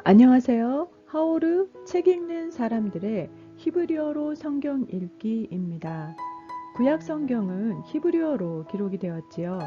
안녕하세요. 하오르 책 읽는 사람들의 히브리어로 성경 읽기입니다. 구약 성경은 히브리어로 기록이 되었지요.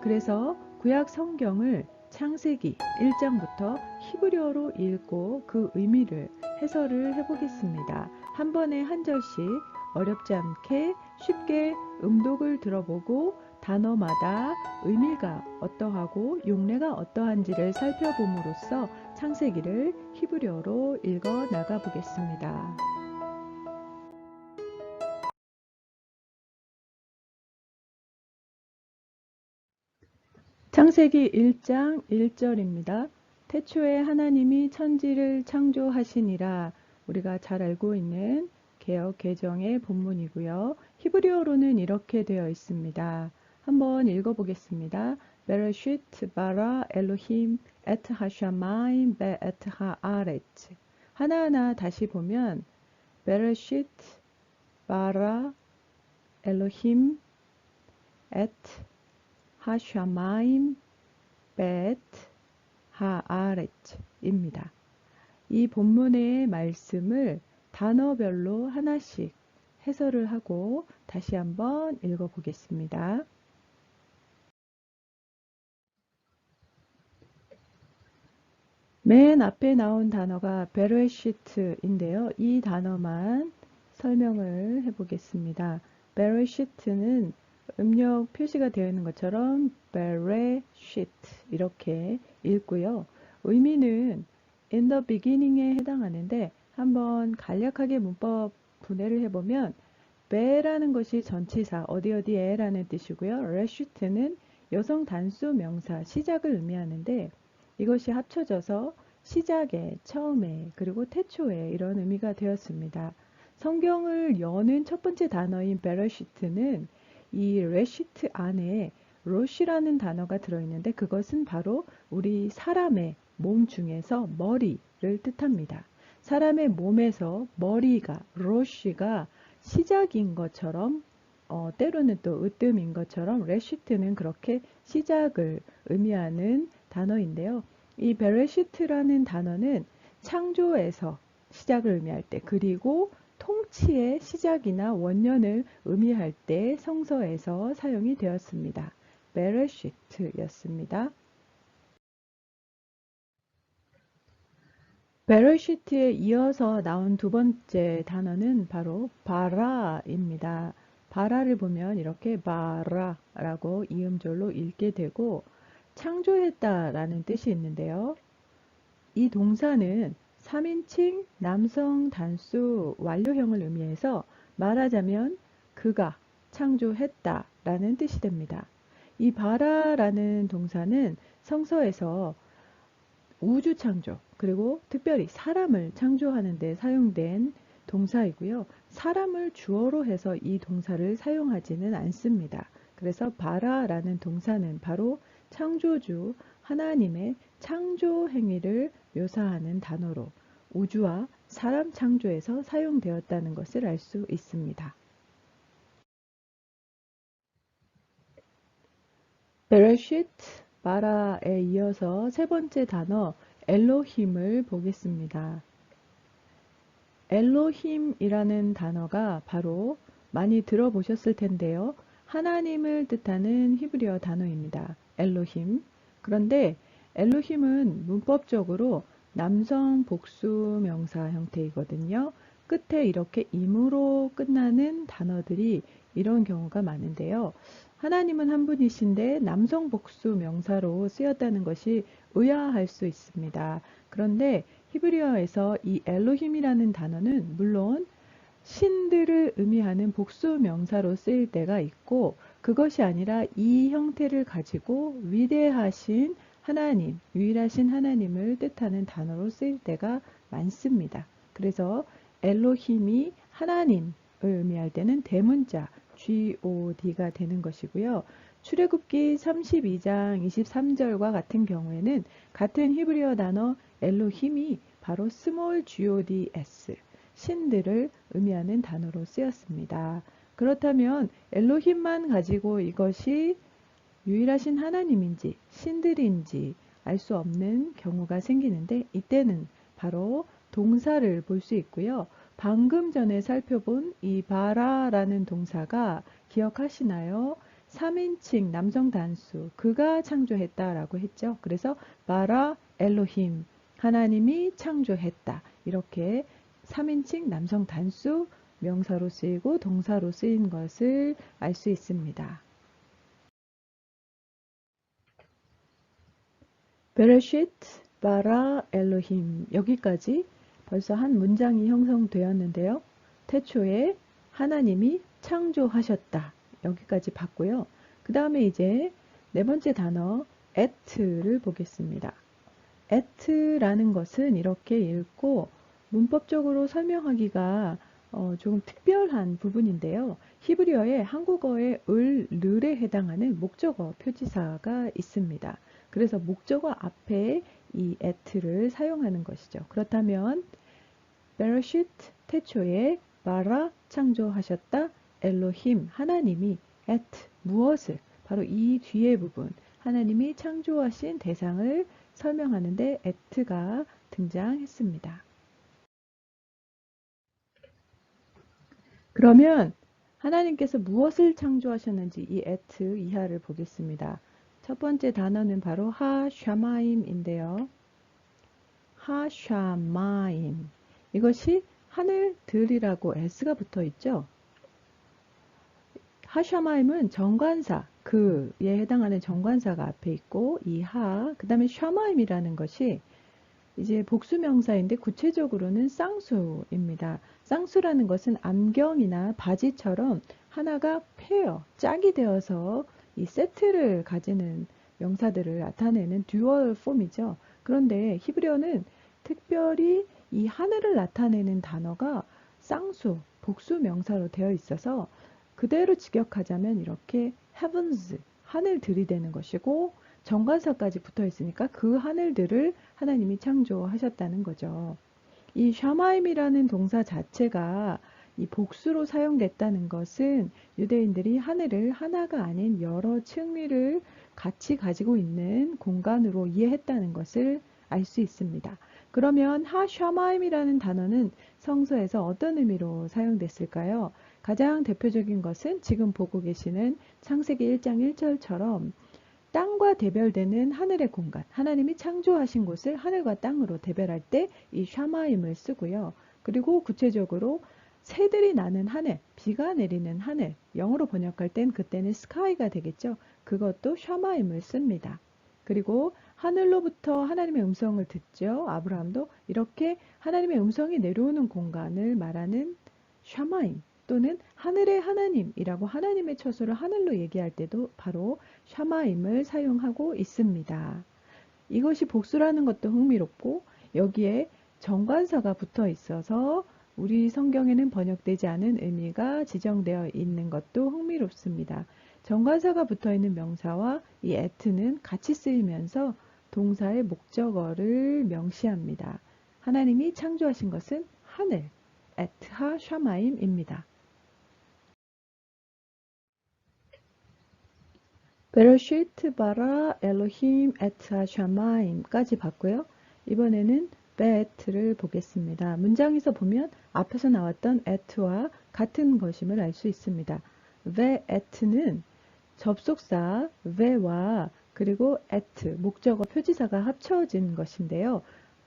그래서 구약 성경을 창세기 1장부터 히브리어로 읽고 그 의미를 해설을 해보겠습니다. 한 번에 한 절씩 어렵지 않게 쉽게 음독을 들어보고 단어마다 의미가 어떠하고 용례가 어떠한지를 살펴봄으로써 창세기를 히브리어로 읽어 나가 보겠습니다. 창세기 1장 1절입니다. 태초에 하나님이 천지를 창조하시니라. 우리가 잘 알고 있는 개역 개정의 본문이고요. 히브리어로는 이렇게 되어 있습니다. 한번 읽어보겠습니다. 베레시트 바라 엘로힘 에트 하샤마임 베 에트 하아레츠. 하나하나 다시 보면 베레시트 바라 엘로힘 에트 하샤마임 벳 하아레츠입니다. 이 본문의 말씀을 단어별로 하나씩 해설을 하고 다시 한번 읽어보겠습니다. 맨 앞에 나온 단어가 베레시트인데요. 이 단어만 설명을 해보겠습니다. 베레시트는 음력 표시가 되어 있는 것처럼 베레시트 이렇게 읽고요. 의미는 in the beginning에 해당하는데 한번 간략하게 문법 분해를 해보면 베라는 것이 전치사 어디에라는 뜻이고요. 레시트는 여성 단수 명사 시작을 의미하는데 이것이 합쳐져서 시작에, 처음에, 그리고 태초에 이런 의미가 되었습니다. 성경을 여는 첫 번째 단어인 베레시트는 이 레시트 안에 로시라는 단어가 들어있는데 그것은 바로 우리 사람의 몸 중에서 머리를 뜻합니다. 사람의 몸에서 머리가, 로시가 시작인 것처럼 때로는 또 으뜸인 것처럼 레시트는 그렇게 시작을 의미하는 단어인데요. 이 베레시트라는 단어는 창조에서 시작을 의미할 때 그리고 통치의 시작이나 원년을 의미할 때 성서에서 사용이 되었습니다. 베레시트였습니다. 베레시트에 이어서 나온 두 번째 단어는 바로 바라입니다. 바라를 보면 이렇게 바라라고 이음절로 읽게 되고 창조했다라는 뜻이 있는데요. 이 동사는 3인칭 남성 단수 완료형을 의미해서 말하자면 그가 창조했다라는 뜻이 됩니다. 이 바라라는 동사는 성서에서 우주 창조 그리고 특별히 사람을 창조하는 데 사용된 동사이고요. 사람을 주어로 해서 이 동사를 사용하지는 않습니다. 그래서 바라라는 동사는 바로 창조주 하나님의 창조 행위를 묘사하는 단어로 우주와 사람 창조에서 사용되었다는 것을 알 수 있습니다. 베레시트 바라에 이어서 세 번째 단어 엘로힘을 보겠습니다. 엘로힘이라는 단어가 바로 많이 들어보셨을 텐데요. 하나님을 뜻하는 히브리어 단어입니다. 엘로힘. 그런데 엘로힘은 문법적으로 남성 복수 명사 형태이거든요. 끝에 이렇게 임으로 끝나는 단어들이 이런 경우가 많은데요. 하나님은 한 분이신데 남성 복수 명사로 쓰였다는 것이 의아할 수 있습니다. 그런데 히브리어에서 이 엘로힘이라는 단어는 물론 신들을 의미하는 복수 명사로 쓰일 때가 있고 그것이 아니라 이 형태를 가지고 위대하신 하나님, 유일하신 하나님을 뜻하는 단어로 쓰일 때가 많습니다. 그래서 엘로힘이 하나님을 의미할 때는 대문자 GOD가 되는 것이고요. 출애굽기 32장 23절과 같은 경우에는 같은 히브리어 단어 엘로힘이 바로 스몰 GODS 신들을 의미하는 단어로 쓰였습니다. 그렇다면 엘로힘만 가지고 이것이 유일하신 하나님인지 신들인지 알 수 없는 경우가 생기는데 이때는 바로 동사를 볼 수 있고요. 방금 전에 살펴본 이 바라라는 동사가 기억하시나요? 3인칭 남성 단수 그가 창조했다라고 했죠. 그래서 바라 엘로힘 하나님이 창조했다. 이렇게 3인칭 남성 단수 명사로 쓰이고 동사로 쓰인 것을 알 수 있습니다. 베레시트 바라 엘로힘 여기까지 벌써 한 문장이 형성되었는데요. 태초에 하나님이 창조하셨다. 여기까지 봤고요. 그 다음에 이제 네 번째 단어 at를 보겠습니다. at라는 것은 이렇게 읽고 문법적으로 설명하기가 조금 특별한 부분인데요. 히브리어에 한국어의 을, 르에 해당하는 목적어 표지사가 있습니다. 그래서 목적어 앞에 이 at를 사용하는 것이죠. 그렇다면 베레시트 태초에 바라 창조하셨다 엘로힘 하나님이 at 무엇을 바로 이 뒤에 부분 하나님이 창조하신 대상을 설명하는데 at가 등장했습니다. 그러면 하나님께서 무엇을 창조하셨는지 이 at 이하를 보겠습니다. 첫 번째 단어는 바로 하샤마임인데요. 하샤마임 이것이 하늘들이라고 s가 붙어 있죠. 하샤마임은 정관사 그에 해당하는 정관사가 앞에 있고 이 하 그 다음에 샤마임이라는 것이 이제 복수명사인데 구체적으로는 쌍수입니다. 쌍수라는 것은 안경이나 바지처럼 하나가 페어, 짝이 되어서 이 세트를 가지는 명사들을 나타내는 듀얼 폼이죠. 그런데 히브리어는 특별히 이 하늘을 나타내는 단어가 쌍수, 복수 명사로 되어 있어서 그대로 직역하자면 이렇게 heavens, 하늘들이 되는 것이고 정관사까지 붙어 있으니까 그 하늘들을 하나님이 창조하셨다는 거죠. 이 샤마임이라는 동사 자체가 이 복수로 사용됐다는 것은 유대인들이 하늘을 하나가 아닌 여러 층위를 같이 가지고 있는 공간으로 이해했다는 것을 알 수 있습니다. 그러면 하샤마임이라는 단어는 성서에서 어떤 의미로 사용됐을까요? 가장 대표적인 것은 지금 보고 계시는 창세기 1장 1절처럼 땅과 대별되는 하늘의 공간, 하나님이 창조하신 곳을 하늘과 땅으로 대별할 때 이 샤마임을 쓰고요. 그리고 구체적으로 새들이 나는 하늘, 비가 내리는 하늘, 영어로 번역할 땐 그때는 스카이가 되겠죠. 그것도 샤마임을 씁니다. 그리고 하늘로부터 하나님의 음성을 듣죠. 아브라함도 이렇게 하나님의 음성이 내려오는 공간을 말하는 샤마임 또는 하늘의 하나님이라고 하나님의 처소를 하늘로 얘기할 때도 바로 샤마임을 사용하고 있습니다. 이것이 복수라는 것도 흥미롭고 여기에 정관사가 붙어 있어서 우리 성경에는 번역되지 않은 의미가 지정되어 있는 것도 흥미롭습니다. 정관사가 붙어 있는 명사와 이 at는 같이 쓰이면서 동사의 목적어를 명시합니다. 하나님이 창조하신 것은 하늘, at 하 샤마임입니다. 베레시트 바라 엘로힘 에트 샤마임까지 봤고요. 이번에는 베트를 보겠습니다. 문장에서 보면 앞에서 나왔던 에트와 같은 것임을 알 수 있습니다. 베 에트는 접속사 베와 그리고 에트 목적어 표지사가 합쳐진 것인데요.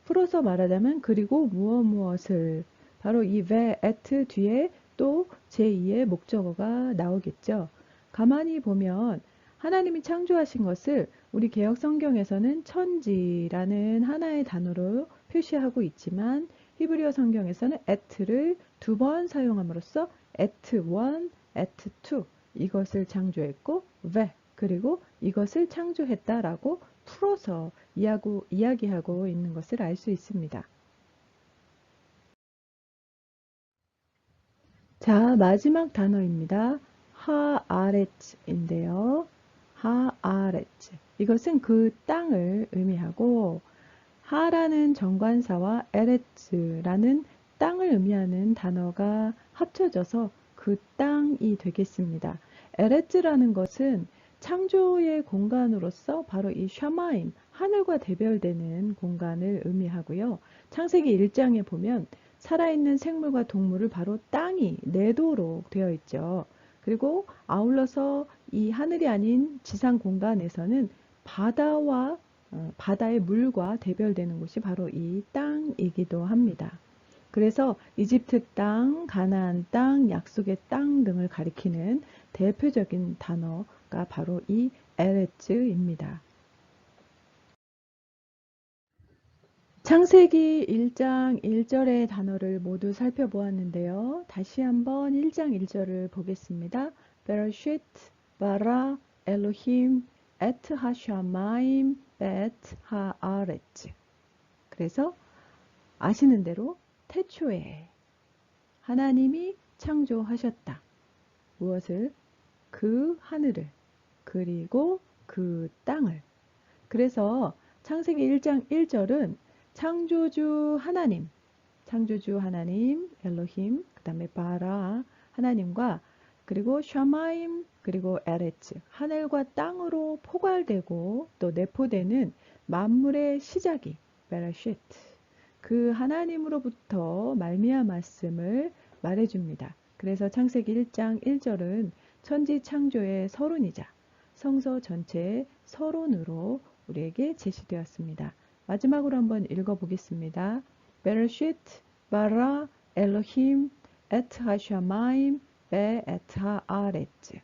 풀어서 말하자면 그리고 무엇을 바로 이 베 에트 뒤에 또 제2의 목적어가 나오겠죠. 가만히 보면 하나님이 창조하신 것을 우리 개역 성경에서는 천지라는 하나의 단어로 표시하고 있지만 히브리어 성경에서는 at를 두 번 사용함으로써 at 1, at 2 이것을 창조했고 ve 그리고 이것을 창조했다라고 풀어서 이야기하고 있는 것을 알 수 있습니다. 자, 마지막 단어입니다. 하아렛인데요. 하아렛. 이것은 그 땅을 의미하고 하라는 정관사와 에레츠라는 땅을 의미하는 단어가 합쳐져서 그 땅이 되겠습니다. 에레츠라는 것은 창조의 공간으로서 바로 이 샤마임, 하늘과 대별되는 공간을 의미하고요. 창세기 1장에 보면 살아있는 생물과 동물을 바로 땅이 내도록 되어 있죠. 그리고 아울러서 이 하늘이 아닌 지상 공간에서는 바다의 물과 대별되는 곳이 바로 이 땅이기도 합니다. 그래서 이집트 땅, 가나안 땅, 약속의 땅 등을 가리키는 대표적인 단어가 바로 이 에레츠입니다. 창세기 1장 1절의 단어를 모두 살펴보았는데요. 다시 한번 1장 1절을 보겠습니다. 베라쉿 바라 엘로힘 에트 하샤마임 베트 하아레츠. 그래서 아시는 대로 태초에 하나님이 창조하셨다. 무엇을? 그 하늘을 그리고 그 땅을. 그래서 창세기 1장 1절은 창조주 하나님 엘로힘, 그 다음에 바라 하나님과 그리고 샤마임 그리고 에레츠 하늘과 땅으로 포괄되고 또 내포되는 만물의 시작이 베라쉿 그 하나님으로부터 말미암았음을 말해줍니다. 그래서 창세기 1장 1절은 천지 창조의 서론이자 성서 전체의 서론으로 우리에게 제시되었습니다. 마지막으로 한번 읽어보겠습니다. 베르쉿 바라 엘로힘 에트 하샤마임 베 에트 하아레츠.